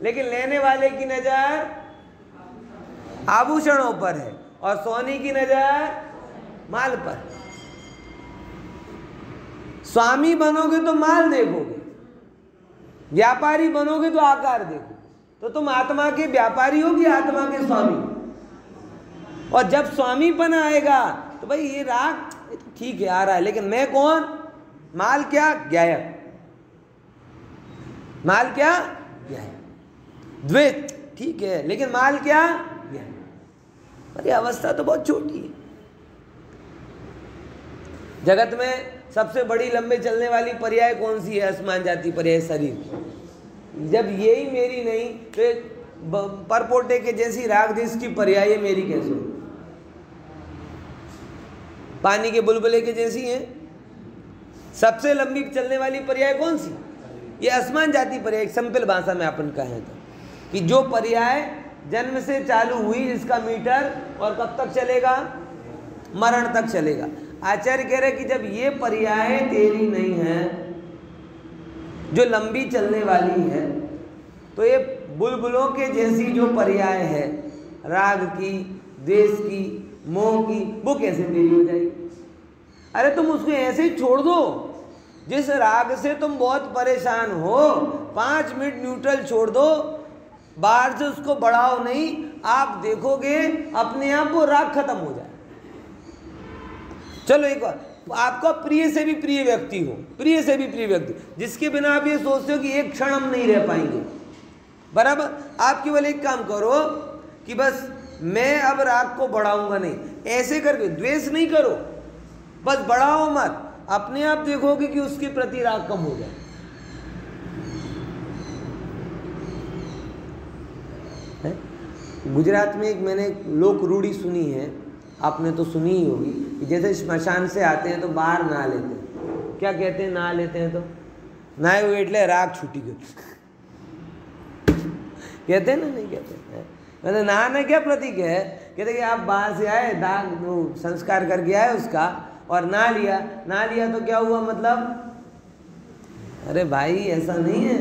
लेकिन लेने वाले की नजर आभूषणों पर है और सोनी की नजर माल पर। स्वामी बनोगे तो माल देखोगे, व्यापारी बनोगे तो आकार देखोगे। तो तुम आत्मा के व्यापारी हो कि आत्मा के स्वामी? और जब स्वामीपन आएगा तो भाई ये राग ठीक है आ रहा है, लेकिन मैं कौन? माल क्या? ज्ञायक। माल क्या? ज्ञायक। द्वैत ठीक है, लेकिन माल क्या? ज्ञायक। अरे अवस्था तो बहुत छोटी है। जगत में सबसे बड़ी लंबे चलने वाली पर्याय कौन सी है? असमान जाति पर्याय शरीर। जब यही मेरी नहीं तो परपोटे के जैसी राग देश की पर्याय मेरी कैसे हो? पानी के बुलबुले के जैसी है। सबसे लंबी चलने वाली पर्याय कौन सी? ये असमान जाति पर्याय। सिंपल भाषा में अपन कहें तो कि जो पर्याय जन्म से चालू हुई, जिसका मीटर और कब तक चलेगा? मरण तक चलेगा। आचार्य कह रहे कि जब ये पर्याय तेरी नहीं है, जो लंबी चलने वाली है, तो ये बुलबुलों के जैसी जो पर्याय है, राग की, द्वेष की, मोह की, वो कैसे तेरी हो जाएगी? अरे तुम उसको ऐसे ही छोड़ दो। जिस राग से तुम बहुत परेशान हो, 5 मिनट न्यूट्रल छोड़ दो, बाहर से उसको बढ़ाओ नहीं, आप देखोगे अपने आप वो राग खत्म हो जाए। चलो एक बार, आपका प्रिय से भी प्रिय व्यक्ति हो, प्रिय से भी प्रिय व्यक्ति, जिसके बिना आप ये सोचते हो कि एक क्षण हम नहीं रह पाएंगे, बराबर, आप केवल एक काम करो कि बस मैं अब राग को बढ़ाऊंगा नहीं, ऐसे करके द्वेष नहीं करो, बस बढ़ाओ मत, अपने आप देखोगे कि उसके प्रति राग कम हो जाए। गुजरात में एक मैंने लोक रूढ़ी सुनी है, आपने तो सुनी ही होगी, कि जैसे श्मशान से आते हैं तो बाहर नहा लेते हैं। क्या कहते हैं? नहा लेते हैं तो नहाए हुए એટલે राग छूटी गई कहते हैं ना? नहीं कहते हैं। मतलब नहाना क्या प्रतीक है? कहते कि आप बाहर से आए, दाग संस्कार करके आए उसका, और नहा लिया तो क्या हुआ? मतलब अरे भाई ऐसा नहीं है।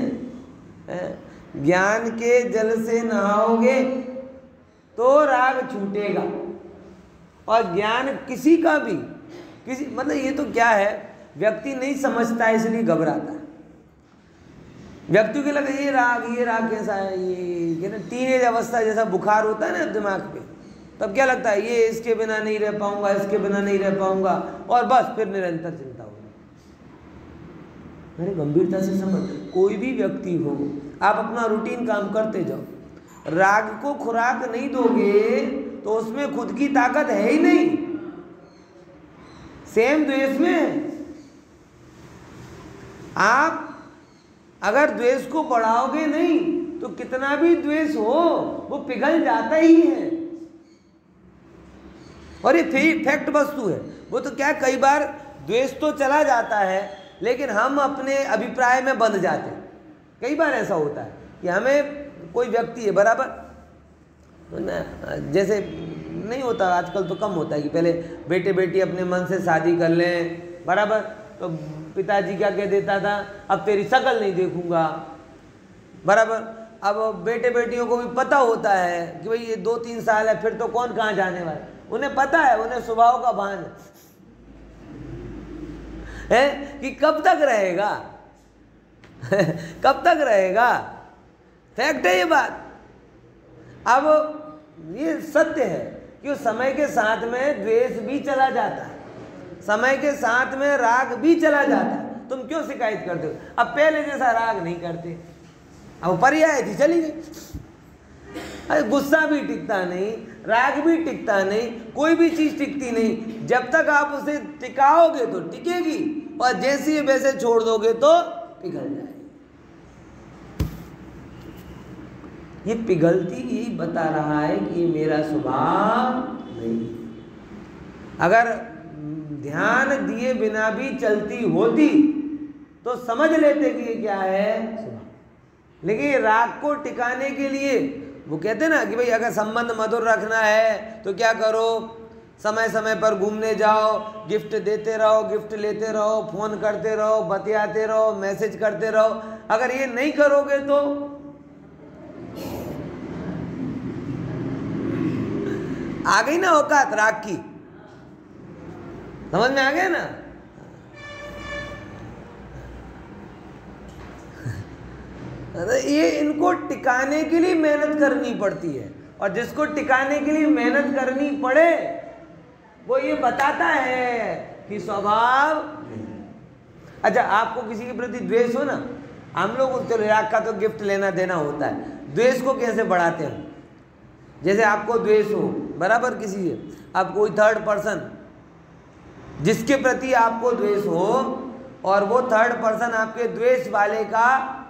ज्ञान के जल से नहाओगे तो राग छूटेगा। और ज्ञान किसी का भी, किसी मतलब ये तो क्या है, व्यक्ति नहीं समझता इसलिए घबराता है। व्यक्ति को लगा ये राग कैसा है, ये ना टीनेज अवस्था जैसा बुखार होता है ना दिमाग पे, तब क्या लगता है ये इसके बिना नहीं रह पाऊंगा, इसके बिना नहीं रह पाऊंगा, और बस फिर निरंतर चिंता होगी। अरे गंभीरता से समझ, कोई भी व्यक्ति हो, आप अपना रूटीन काम करते जाओ, राग को खुराक नहीं दोगे तो उसमें खुद की ताकत है ही नहीं। सेम द्वेष में आप अगर द्वेष को बढ़ाओगे नहीं तो कितना भी द्वेष हो वो पिघल जाता ही है। और ये फैक्ट वस्तु है। वो तो क्या, कई बार द्वेष तो चला जाता है लेकिन हम अपने अभिप्राय में बंध जाते हैं। कई बार ऐसा होता है कि हमें कोई व्यक्ति है, बराबर जैसे नहीं होता, आजकल तो कम होता है कि पहले बेटे बेटी अपने मन से शादी कर लें, बराबर, तो पिताजी क्या कह देता था, अब तेरी शक्ल नहीं देखूंगा, बराबर। अब बेटे बेटियों को भी पता होता है कि भाई ये 2-3 साल है, फिर तो कौन कहाँ जाने वाला है, उन्हें पता है, उन्हें स्वभाव का भान है कि कब तक रहेगा कब तक रहेगा। फैक्ट है ये बात। अब ये सत्य है कि उस समय के साथ में द्वेष भी चला जाता है, समय के साथ में राग भी चला जाता है। तुम क्यों शिकायत करते हो? अब पहले जैसा राग नहीं करते, अब पर्याय थी चली गई। अरे गुस्सा भी टिकता नहीं, राग भी टिकता नहीं, कोई भी चीज टिकती नहीं। जब तक आप उसे टिकाओगे तो टिकेगी, और जैसे वैसे छोड़ दोगे तो पिघल जाएगी। ये पिघलती ही बता रहा है कि ये मेरा स्वभाव नहीं। अगर ध्यान दिए बिना भी चलती होती तो समझ लेते कि ये क्या है, स्वभाव। लेकिन राग को टिकाने के लिए वो कहते ना कि भाई अगर संबंध मधुर रखना है तो क्या करो, समय समय पर घूमने जाओ, गिफ्ट देते रहो, गिफ्ट लेते रहो, फोन करते रहो, बतियाते रहो, मैसेज करते रहो। अगर ये नहीं करोगे तो आ गई ना औकात राग की, समझ में आ गया ना। ये इनको टिकाने के लिए मेहनत करनी पड़ती है, और जिसको टिकाने के लिए मेहनत करनी पड़े वो ये बताता है कि स्वभाव। अच्छा, आपको किसी के प्रति द्वेष हो ना, हम लोग चलो राग का तो गिफ्ट लेना देना होता है, द्वेष को कैसे बढ़ाते हैं? जैसे आपको द्वेष हो, बराबर, किसी से, अब कोई थर्ड पर्सन जिसके प्रति आपको द्वेष हो और वो थर्ड पर्सन आपके द्वेष वाले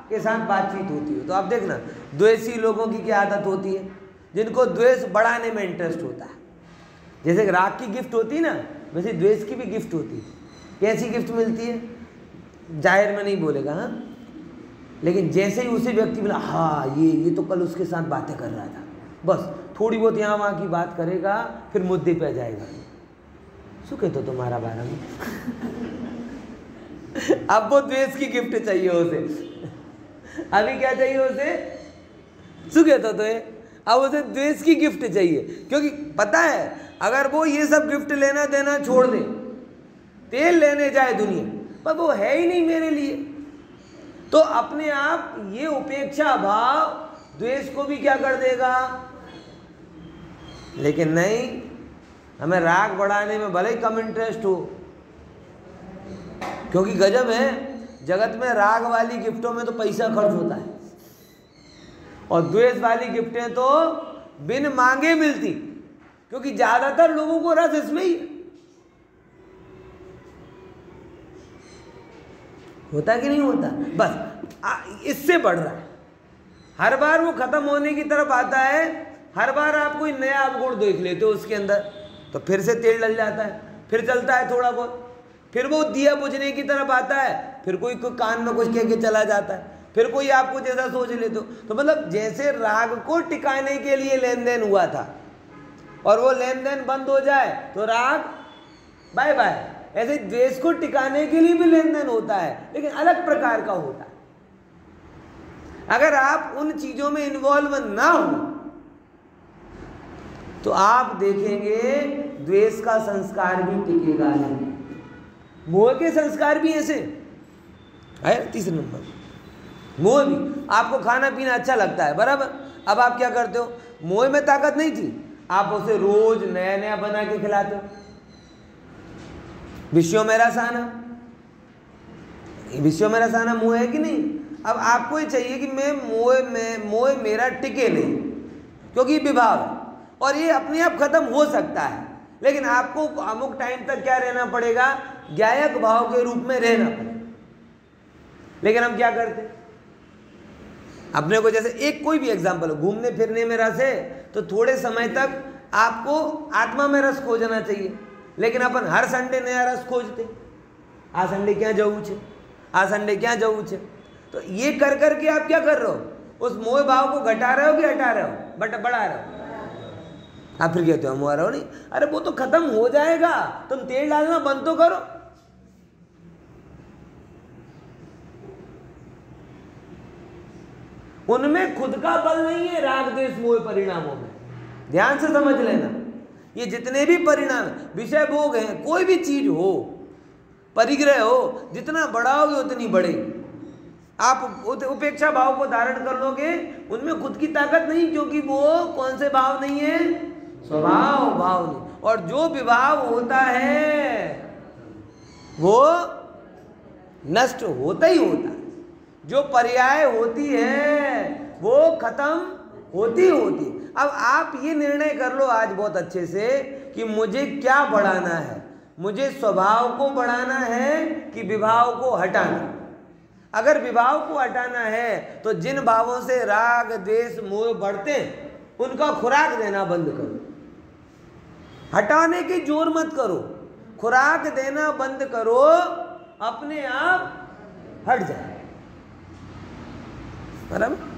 के साथ बातचीत होती है, तो आप देखना द्वेषी लोगों की क्या आदत होती है, जिनको द्वेष बढ़ाने में इंटरेस्ट होता है। जैसे राग की गिफ्ट होती है ना, वैसे द्वेष की भी गिफ्ट होती है। कैसी गिफ्ट मिलती है जाहिर में नहीं बोलेगा, हाँ, लेकिन जैसे ही उसे व्यक्ति बोला हाँ ये तो कल उसके साथ बातें कर रहा था, बस थोड़ी बहुत यहाँ वहाँ की बात करेगा, फिर मुद्दे पे जाएगा, सुखे तो तुम्हारा बारे में अब वो द्वेष की गिफ्ट चाहिए उसे। अभी क्या चाहिए उसे? सुखे तो अब उसे द्वेष की गिफ्ट चाहिए, क्योंकि पता है अगर वो ये सब गिफ्ट लेना देना छोड़ दे, तेल लेने जाए दुनिया पर वो है ही नहीं मेरे लिए, तो अपने आप ये उपेक्षा भाव द्वेष को भी क्या कर देगा। लेकिन नहीं, हमें राग बढ़ाने में भले ही कम इंटरेस्ट हो, क्योंकि गजब है जगत में राग वाली गिफ्टों में तो पैसा खर्च होता है और द्वेष वाली गिफ्टें तो बिन मांगे मिलती, क्योंकि ज्यादातर लोगों को रस इसमें ही होता कि नहीं होता, बस इससे बढ़ रहा है। हर बार वो खत्म होने की तरफ आता है, हर बार आप कोई नया अवगुण देख लेते हो उसके अंदर, तो फिर से तेल डल जाता है, फिर चलता है थोड़ा बहुत, फिर वो दिया बुझने की तरफ आता है, फिर कोई कान में कुछ कह के चला जाता है, फिर कोई आपको जैसा सोच लेते हो। तो मतलब जैसे राग को टिकाने के लिए लेन देन हुआ था और वो लेन देन बंद हो जाए तो राग बाय बाय, ऐसे द्वेष को टिकाने के लिए भी लेन देन होता है, लेकिन अलग प्रकार का होता है। अगर आप उन चीजों में इन्वॉल्व ना हो तो आप देखेंगे द्वेष का संस्कार भी टिकेगा नहीं। मोह के संस्कार भी ऐसे है। तीसरे नंबर, मोह भी, आपको खाना पीना अच्छा लगता है बराबर, अब आप क्या करते हो, मोह में ताकत नहीं थी, आप उसे रोज नया नया बना के खिलाते हो, विषयों में रस आना, विषयों में रस आना मोह है कि नहीं। अब आपको ये चाहिए कि मैं मोह मेरा टिके नहीं, क्योंकि विभाव है और ये अपने आप खत्म हो सकता है, लेकिन आपको अमुक टाइम तक क्या रहना पड़ेगा, ज्ञायक भाव के रूप में रहना पड़ेगा। लेकिन हम क्या करते, अपने को जैसे एक कोई भी एग्जाम्पल हो, घूमने फिरने में रस है तो थोड़े समय तक आपको आत्मा में रस खोजना चाहिए, लेकिन अपन हर संडे नया रस खोजते, आ संडे क्या जाऊँ छे, आ संडे क्या जाऊँ छे। तो ये कर करके आप क्या कर रहे हो, उस मोह भाव को घटा रहे हो कि हटा रहे हो, बट बढ़ा रहे हो। आप फिर कहते हो मोह रहे हो नहीं, अरे वो तो खत्म हो जाएगा, तुम तेल डालना बंद तो करो। उनमें खुद का बल नहीं है, राग द्वेष मोह परिणामों में, ध्यान से समझ लेना। ये जितने भी परिणाम विषय भोग हैं, कोई भी चीज हो, परिग्रह हो, जितना बढ़ाओगे उतनी बढ़ेगी। आप उपेक्षा भाव को धारण कर लोगे, उनमें खुद की ताकत नहीं, क्योंकि वो कौन से भाव नहीं है, स्वभाव भाव नहीं। और जो विभाव होता है वो नष्ट होता ही होता है, जो पर्याय होती है वो खत्म होती होती। अब आप ये निर्णय कर लो आज बहुत अच्छे से कि मुझे क्या बढ़ाना है, मुझे स्वभाव को बढ़ाना है कि विभाव को हटाना। अगर विभाव को हटाना है तो जिन भावों से राग द्वेष मोह बढ़ते हैं उनका खुराक देना बंद करो, हटाने की जोर मत करो, खुराक देना बंद करो, अपने आप हट जाए। बराबर।